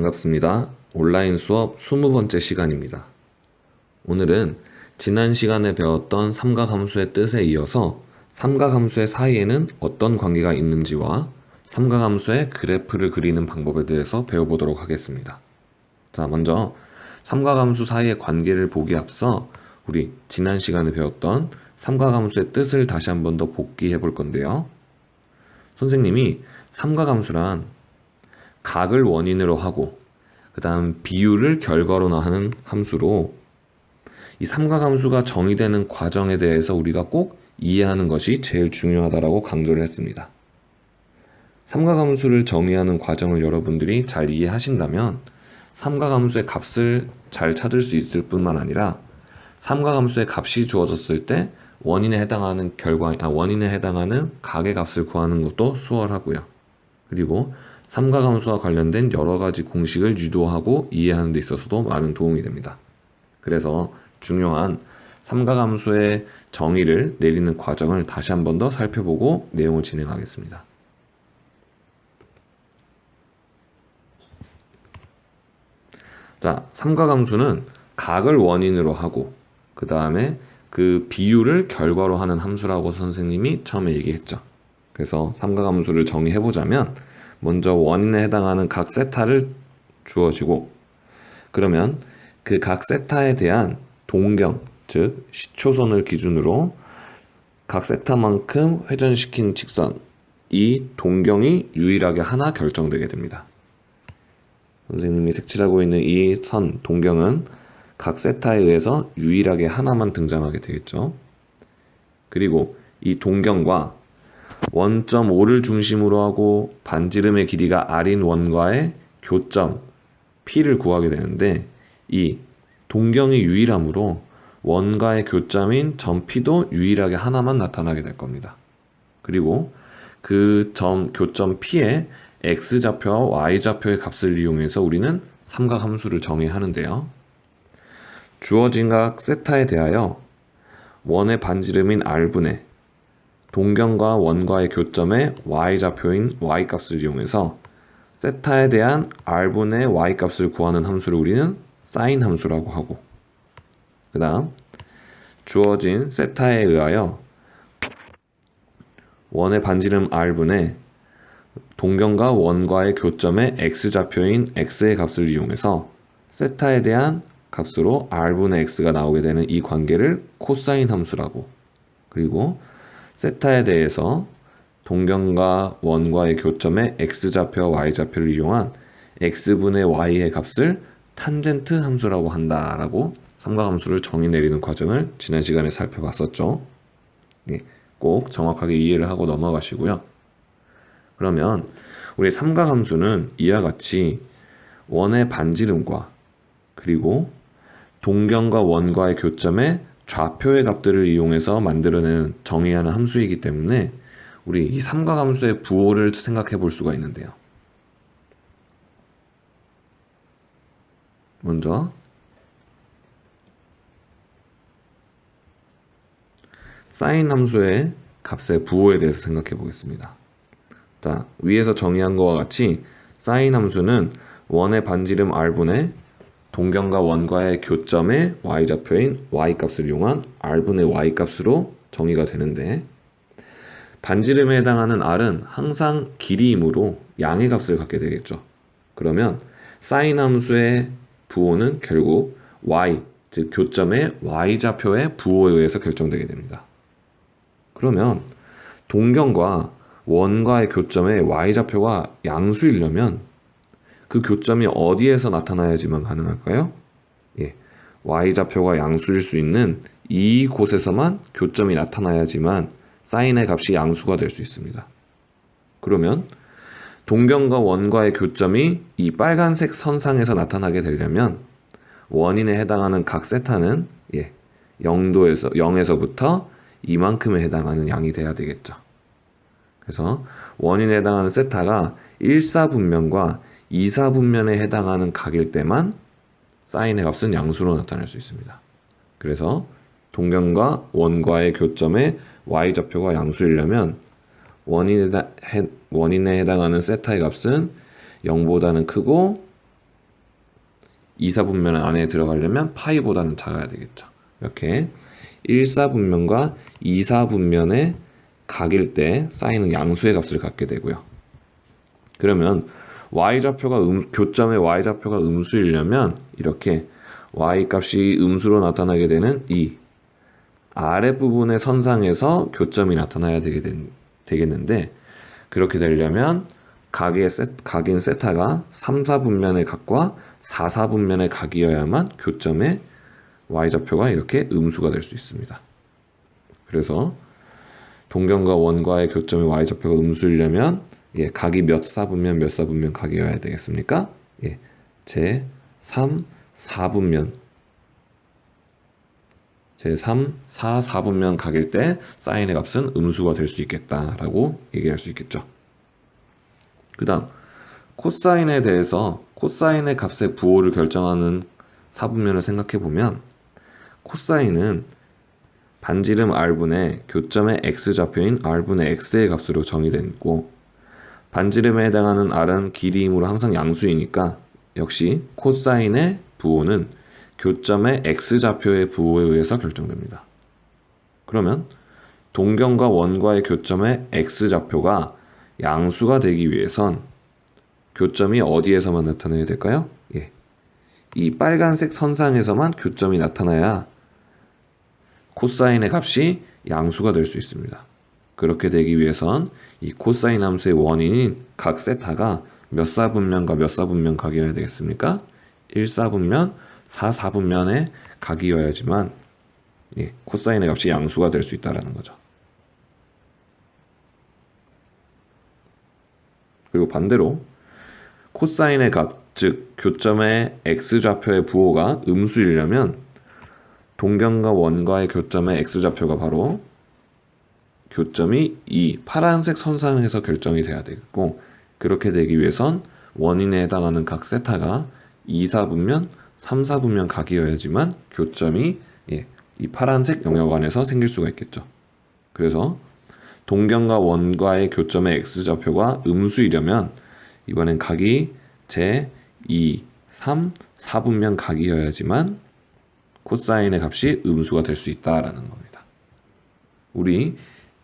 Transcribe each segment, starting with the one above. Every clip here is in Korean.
반갑습니다. 온라인 수업 20번째 시간입니다. 오늘은 지난 시간에 배웠던 삼각함수의 뜻에 이어서 삼각함수의 사이에는 어떤 관계가 있는지와 삼각함수의 그래프를 그리는 방법에 대해서 배워보도록 하겠습니다. 자, 먼저 삼각함수 사이의 관계를 보기에 앞서 우리 지난 시간에 배웠던 삼각함수의 뜻을 다시 한 번 더 복기해 볼 건데요. 선생님이 삼각함수란 각을 원인으로 하고 그 다음 비율을 결과로 하는 함수로 이 삼각함수가 정의되는 과정에 대해서 우리가 꼭 이해하는 것이 제일 중요하다고 강조를 했습니다. 삼각함수를 정의하는 과정을 여러분들이 잘 이해하신다면 삼각함수의 값을 잘 찾을 수 있을 뿐만 아니라 삼각함수의 값이 주어졌을 때 원인에 해당하는 각의 값을 구하는 것도 수월하고요. 그리고 삼각함수와 관련된 여러 가지 공식을 유도하고 이해하는 데 있어서도 많은 도움이 됩니다. 그래서 중요한 삼각함수의 정의를 내리는 과정을 다시 한 번 더 살펴보고 내용을 진행하겠습니다. 자, 삼각함수는 각을 원인으로 하고 그 다음에 그 비율을 결과로 하는 함수라고 선생님이 처음에 얘기했죠. 그래서 삼각함수를 정의해보자면 먼저 원인에 해당하는 각 세타를 주어지고 그러면 그 각 세타에 대한 동경, 즉 시초선을 기준으로 각 세타만큼 회전시킨 직선, 이 동경이 유일하게 하나 결정되게 됩니다. 선생님이 색칠하고 있는 이 선, 동경은 각 세타에 의해서 유일하게 하나만 등장하게 되겠죠. 그리고 이 동경과 원점 O를 중심으로 하고 반지름의 길이가 R인 원과의 교점 P를 구하게 되는데 이 동경이 유일하므로 원과의 교점인 점 P도 유일하게 하나만 나타나게 될 겁니다. 그리고 그 교점 P의 X좌표와 Y좌표의 값을 이용해서 우리는 삼각함수를 정의하는데요. 주어진 각 세타에 대하여 원의 반지름인 R분의 동경과 원과의 교점의 y좌표인 y값을 이용해서 세타에 대한 r분의 y값을 구하는 함수를 우리는 사인 함수라고 하고 그 다음 주어진 세타에 의하여 원의 반지름 r분의 동경과 원과의 교점의 x좌표인 x의 값을 이용해서 세타에 대한 값으로 r분의 x가 나오게 되는 이 관계를 코사인 함수라고, 그리고 세타에 대해서 동경과 원과의 교점의 x좌표와 y좌표를 이용한 x분의 y의 값을 탄젠트 함수라고 한다라고 삼각함수를 정의 내리는 과정을 지난 시간에 살펴봤었죠. 꼭 정확하게 이해를 하고 넘어가시고요. 그러면 우리 삼각함수는 이와 같이 원의 반지름과 그리고 동경과 원과의 교점의 좌표의 값들을 이용해서 만들어낸 정의하는 함수이기 때문에 우리 이 삼각함수의 부호를 생각해 볼 수가 있는데요. 먼저 사인 함수의 값의 부호에 대해서 생각해 보겠습니다. 자, 위에서 정의한 것과 같이 사인 함수는 원의 반지름 r분의 동경과 원과의 교점의 y좌표인 y값을 이용한 r분의 y값으로 정의가 되는데 반지름에 해당하는 r은 항상 길이이므로 양의 값을 갖게 되겠죠. 그러면 사인 함수의 부호는 결국 y, 즉 교점의 y좌표의 부호에 의해서 결정되게 됩니다. 그러면 동경과 원과의 교점의 y좌표가 양수이려면 그 교점이 어디에서 나타나야지만 가능할까요? y좌표가 양수일 수 있는 이곳에서만 교점이 나타나야지만 사인의 값이 양수가 될 수 있습니다. 그러면 동경과 원과의 교점이 이 빨간색 선상에서 나타나게 되려면 원인에 해당하는 각 세타는 0에서부터 이만큼에 해당하는 양이 돼야 되겠죠. 그래서 원인에 해당하는 세타가 1사분면과 2사분면에 해당하는 각일 때만 사인의 값은 양수로 나타날 수 있습니다. 그래서 동경과 원과의 교점의 y좌표가 양수이려면 원인에 해당하는 세타의 값은 0보다는 크고 2사분면 안에 들어가려면 파이보다는 작아야 되겠죠. 이렇게 1사분면과 2사분면의 각일 때 사인은 양수의 값을 갖게 되고요. 그러면 y좌표가 교점의 y좌표가 음수이려면 이렇게 y값이 음수로 나타나게 되는 이 아랫부분의 선상에서 교점이 나타나야 되겠는데, 그렇게 되려면 각인 세타가 3, 4분면의 각과 4, 4분면의 각이어야만 교점의 y좌표가 이렇게 음수가 될 수 있습니다. 그래서 동경과 원과의 교점의 y좌표가 음수이려면 각이 몇 사분면 각이어야 되겠습니까? 제 3, 4분면 제3, 4, 4분면 각일 때 사인의 값은 음수가 될 수 있겠다라고 얘기할 수 있겠죠. 그 다음 코사인에 대해서 코사인의 값의 부호를 결정하는 사분면을 생각해 보면, 코사인은 반지름 r분의 교점의 x좌표인 r분의 x의 값으로 정의되고, 반지름에 해당하는 r은 길이이므로 항상 양수이니까 역시 코사인의 부호는 교점의 x좌표의 부호에 의해서 결정됩니다. 그러면 동경과 원과의 교점의 x좌표가 양수가 되기 위해선 교점이 어디에서만 나타나야 될까요? 이 빨간색 선상에서만 교점이 나타나야 코사인의 값이 양수가 될 수 있습니다. 그렇게 되기 위해선 이 코사인 함수의 원인인 각 세타가 몇 사분면과 몇 사분면 각이어야 되겠습니까? 1사분면, 4사분면의 각이어야지만 코사인의 값이 양수가 될 수 있다는 거죠. 그리고 반대로 코사인의 값, 즉 교점의 x좌표의 부호가 음수이려면 동경과 원과의 교점의 x좌표가 바로 교점이 이 파란색 선상에서 결정이 돼야 되겠고, 그렇게 되기 위해선 원인에 해당하는 각 세타가 2사분면, 3사분면 각이어야지만 교점이 이 파란색 영역 안에서 생길 수가 있겠죠. 그래서 동경과 원과의 교점의 x좌표가 음수이려면 이번엔 각이 제 2, 3, 4분면 각이어야지만 코사인의 값이 음수가 될 수 있다라는 겁니다. 우리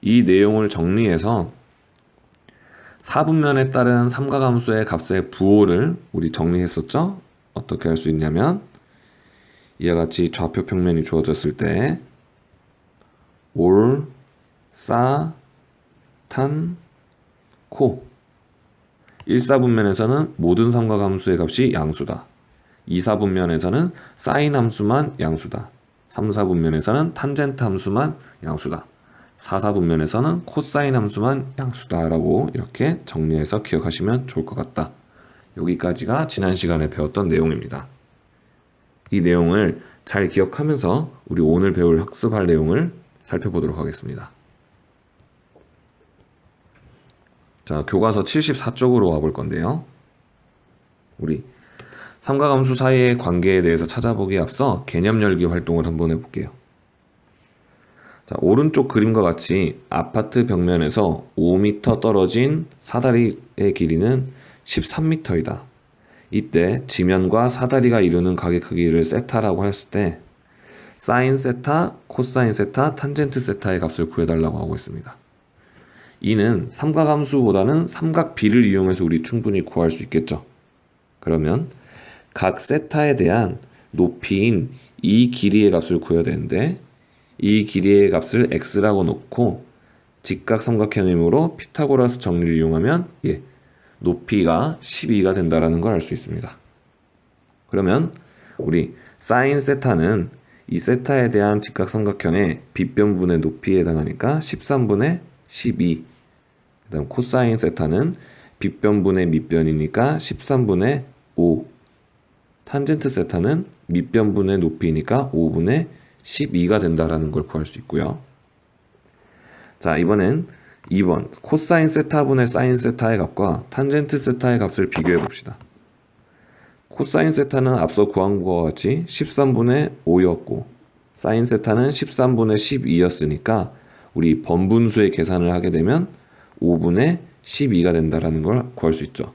이 내용을 정리해서 4분면에 따른 삼각함수의 값의 부호를 우리 정리했었죠? 어떻게 할 수 있냐면 이와 같이 좌표 평면이 주어졌을 때 올, 싸, 탄, 코. 1사분면에서는 모든 삼각함수의 값이 양수다. 2사분면에서는 사인 함수만 양수다. 3사분면에서는 탄젠트 함수만 양수다. 4사분면에서는 코사인 함수만 양수다라고 이렇게 정리해서 기억하시면 좋을 것 같다. 여기까지가 지난 시간에 배웠던 내용입니다. 이 내용을 잘 기억하면서 우리 오늘 배울 학습할 내용을 살펴보도록 하겠습니다. 자, 교과서 74쪽으로 와볼 건데요. 우리 삼각함수 사이의 관계에 대해서 찾아보기에 앞서 개념 열기 활동을 한번 해볼게요. 자, 오른쪽 그림과 같이 아파트 벽면에서 5m 떨어진 사다리의 길이는 13m이다. 이때 지면과 사다리가 이루는 각의 크기를 세타라고 했을 때 사인 세타, 코사인 세타, 탄젠트 세타의 값을 구해달라고 하고 있습니다. 이는 삼각함수보다는 삼각비를 이용해서 우리 충분히 구할 수 있겠죠. 그러면 각 세타에 대한 높이인 이 길이의 값을 구해야 되는데, 이 길이의 값을 x라고 놓고 직각삼각형이므로 피타고라스 정리를 이용하면 높이가 12가 된다는 걸 알 수 있습니다. 그러면 우리 사인 세타는 이 세타에 대한 직각삼각형의 빗변분의 높이에 해당하니까 13분의 12. 그 다음 코사인 세타는 빗변분의 밑변이니까 13분의 5. 탄젠트 세타는 밑변분의 높이니까 5분의 12가 된다라는 걸 구할 수 있고요. 자, 이번엔 2번 코사인 세타분의 사인 세타의 값과 탄젠트 세타의 값을 비교해 봅시다. 코사인 세타는 앞서 구한 것과 같이 13분의 5였고 사인 세타는 13분의 12였으니까 우리 번분수의 계산을 하게 되면 5분의 12가 된다라는 걸 구할 수 있죠.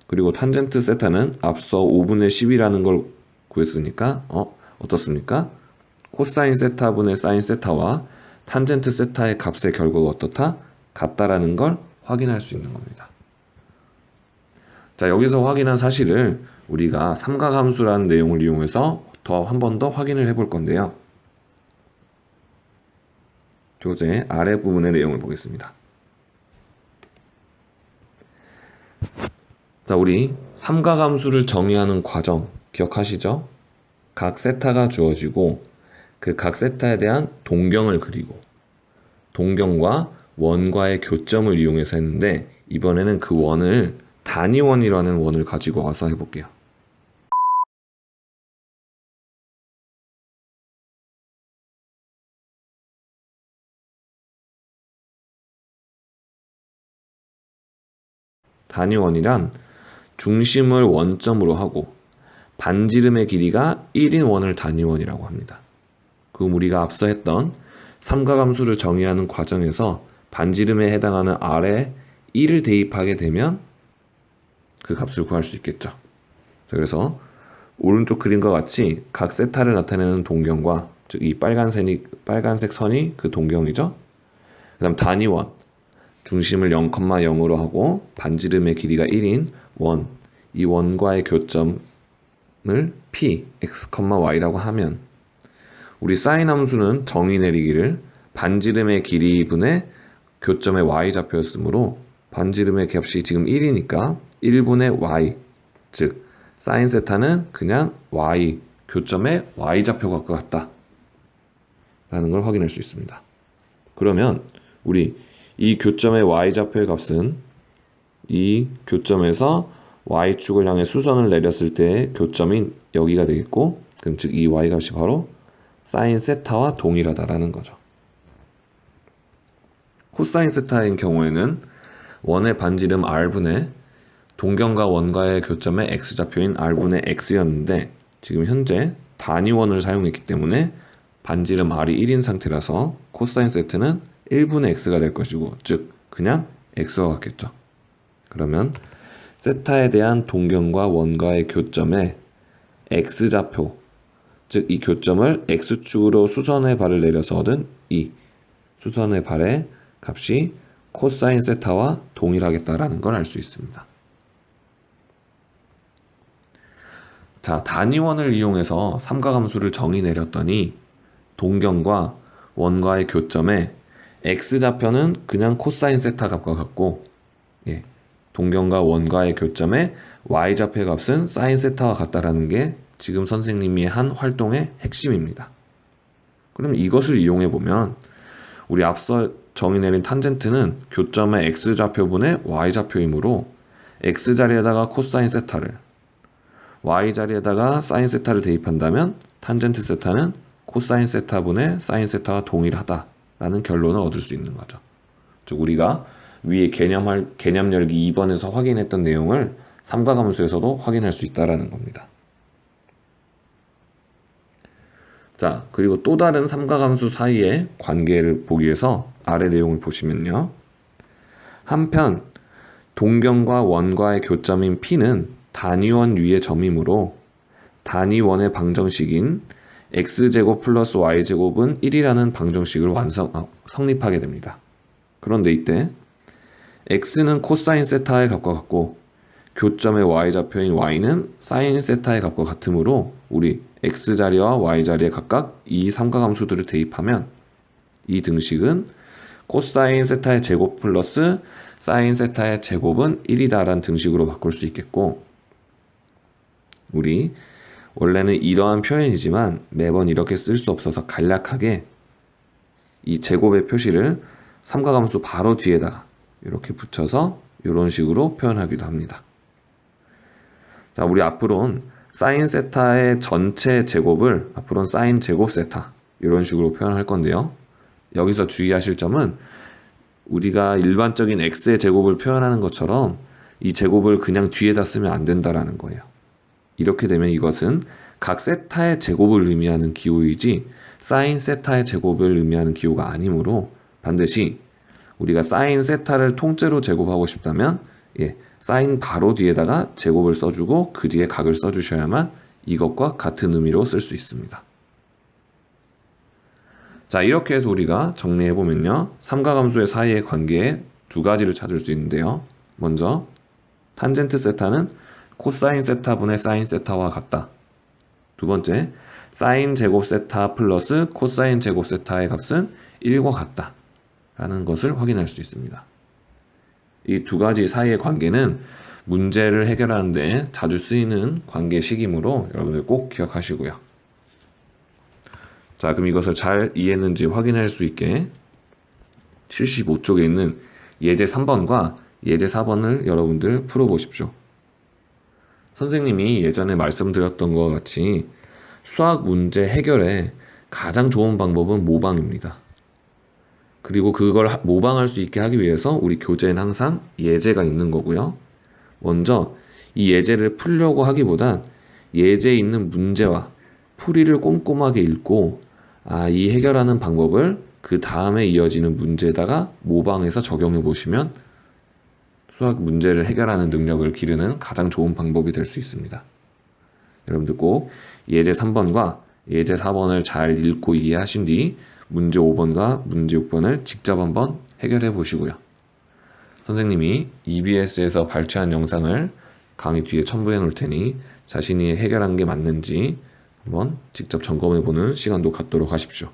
그리고 탄젠트 세타는 앞서 5분의 10이라는 걸 구했으니까 어떻습니까? 코사인 세타분의 사인 세타와 탄젠트 세타의 값의 결과가 어떻다? 같다라는 걸 확인할 수 있는 겁니다. 자, 여기서 확인한 사실을 우리가 삼각함수라는 내용을 이용해서 한 번 더 확인을 해볼 건데요. 교재 아랫부분의 내용을 보겠습니다. 자, 우리 삼각함수를 정의하는 과정 기억하시죠? 각 세타가 주어지고 그 각 세타에 대한 동경을 그리고 동경과 원과의 교점을 이용해서 했는데 이번에는 그 원을 단위원이라는 원을 가지고 와서 해볼게요. 단위원이란 중심을 원점으로 하고 반지름의 길이가 1인 원을 단위원이라고 합니다. 그럼 우리가 앞서 했던 삼각함수를 정의하는 과정에서 반지름에 해당하는 R에 1을 대입하게 되면 그 값을 구할 수 있겠죠. 그래서 오른쪽 그림과 같이 각 세타를 나타내는 동경과 즉 이 빨간색 선이 그 동경이죠. 그 다음 단위원 중심을 0,0으로 하고 반지름의 길이가 1인 원, 이 원과의 교점을 p, x, y라고 하면 우리 사인 함수는 정의 내리기를 반지름의 길이분의 교점의 y좌표였으므로 반지름의 값이 지금 1이니까 1분의 y, 즉 사인 세타는 그냥 y, 교점의 y좌표가 같다 라는 걸 확인할 수 있습니다. 그러면 우리 이 교점의 y좌표의 값은 이 교점에서 y축을 향해 수선을 내렸을 때의 교점인 여기가 되겠고, 그럼 즉 이 y값이 바로 사인 세타와 동일하다라는 거죠. 코사인 세타인 경우에는 원의 반지름 r분의 동경과 원과의 교점의 x좌표인 r분의 x였는데 지금 현재 단위원을 사용했기 때문에 반지름 r이 1인 상태라서 코사인 세트는 1분의 x가 될 것이고, 즉 그냥 x와 같겠죠. 그러면 세타에 대한 동경과 원과의 교점의 x좌표, 즉 이 교점을 x축으로 수선의 발을 내려서 얻은 이 수선의 발의 값이 코사인 세타와 동일하겠다라는 걸 알 수 있습니다. 자, 단위원을 이용해서 삼각함수를 정의 내렸더니 동경과 원과의 교점에 x좌표는 그냥 코사인 세타 값과 같고, 동경과 원과의 교점에 y좌표의 값은 사인 세타와 같다라는 게 지금 선생님이 한 활동의 핵심입니다. 그럼 이것을 이용해 보면 우리 앞서 정의 내린 탄젠트는 교점의 x좌표분의 y좌표이므로 x자리에다가 코사인 세타를, y자리에다가 사인 세타를 대입한다면 탄젠트 세타는 코사인 세타분의 사인 세타와 동일하다라는 결론을 얻을 수 있는 거죠. 즉 우리가 위에 개념 열기 2번에서 확인했던 내용을 삼각함수에서도 확인할 수 있다라는 겁니다. 자, 그리고 또 다른 삼각함수 사이의 관계를 보기 위해서 아래 내용을 보시면요. 한편 동경과 원과의 교점인 P는 단위원 위의 점이므로 단위원의 방정식인 x제곱 플러스 y제곱은 1이라는 방정식을 성립하게 됩니다. 그런데 이때 x는 코사인 세타의 값과 같고 교점의 y좌표인 y는 사인 세타의 값과 같으므로 우리 x자리와 y자리에 각각 이 삼각함수들을 대입하면 이 등식은 코사인 세타의 제곱 플러스 사인 세타의 제곱은 1이다라는 등식으로 바꿀 수 있겠고, 우리 원래는 이러한 표현이지만 매번 이렇게 쓸 수 없어서 간략하게 이 제곱의 표시를 삼각함수 바로 뒤에다가 이렇게 붙여서 이런 식으로 표현하기도 합니다. 자, 우리 앞으로는 사인 세타의 전체 제곱을 앞으로는 사인 제곱 세타 이런 식으로 표현할 건데요. 여기서 주의하실 점은 우리가 일반적인 x의 제곱을 표현하는 것처럼 이 제곱을 그냥 뒤에다 쓰면 안 된다라는 거예요. 이렇게 되면 이것은 각 세타의 제곱을 의미하는 기호이지 사인 세타의 제곱을 의미하는 기호가 아니므로 반드시 우리가 사인 세타를 통째로 제곱하고 싶다면 사인 바로 뒤에다가 제곱을 써주고 그 뒤에 각을 써주셔야만 이것과 같은 의미로 쓸 수 있습니다. 자, 이렇게 해서 우리가 정리해보면요. 삼각함수의 사이의 관계에 두 가지를 찾을 수 있는데요. 먼저 탄젠트 세타는 코사인 세타분의 사인 세타와 같다. 두 번째, 사인 제곱 세타 플러스 코사인 제곱 세타의 값은 1과 같다 라는 것을 확인할 수 있습니다. 이 두 가지 사이의 관계는 문제를 해결하는 데 자주 쓰이는 관계식이므로 여러분들 꼭 기억하시고요. 자, 그럼 이것을 잘 이해했는지 확인할 수 있게 75쪽에 있는 예제 3번과 예제 4번을 여러분들 풀어보십시오. 선생님이 예전에 말씀드렸던 것과 같이 수학 문제 해결에 가장 좋은 방법은 모방입니다. 그리고 그걸 모방할 수 있게 하기 위해서 우리 교재에는 항상 예제가 있는 거고요. 먼저 이 예제를 풀려고 하기보단 예제에 있는 문제와 풀이를 꼼꼼하게 읽고 이 해결하는 방법을 그 다음에 이어지는 문제에다가 모방해서 적용해 보시면 수학 문제를 해결하는 능력을 기르는 가장 좋은 방법이 될 수 있습니다. 여러분들 꼭 예제 3번과 예제 4번을 잘 읽고 이해하신 뒤 문제 5번과 문제 6번을 직접 한번 해결해 보시고요. 선생님이 EBS에서 발췌한 영상을 강의 뒤에 첨부해 놓을 테니 자신이 해결한 게 맞는지 한번 직접 점검해 보는 시간도 갖도록 하십시오.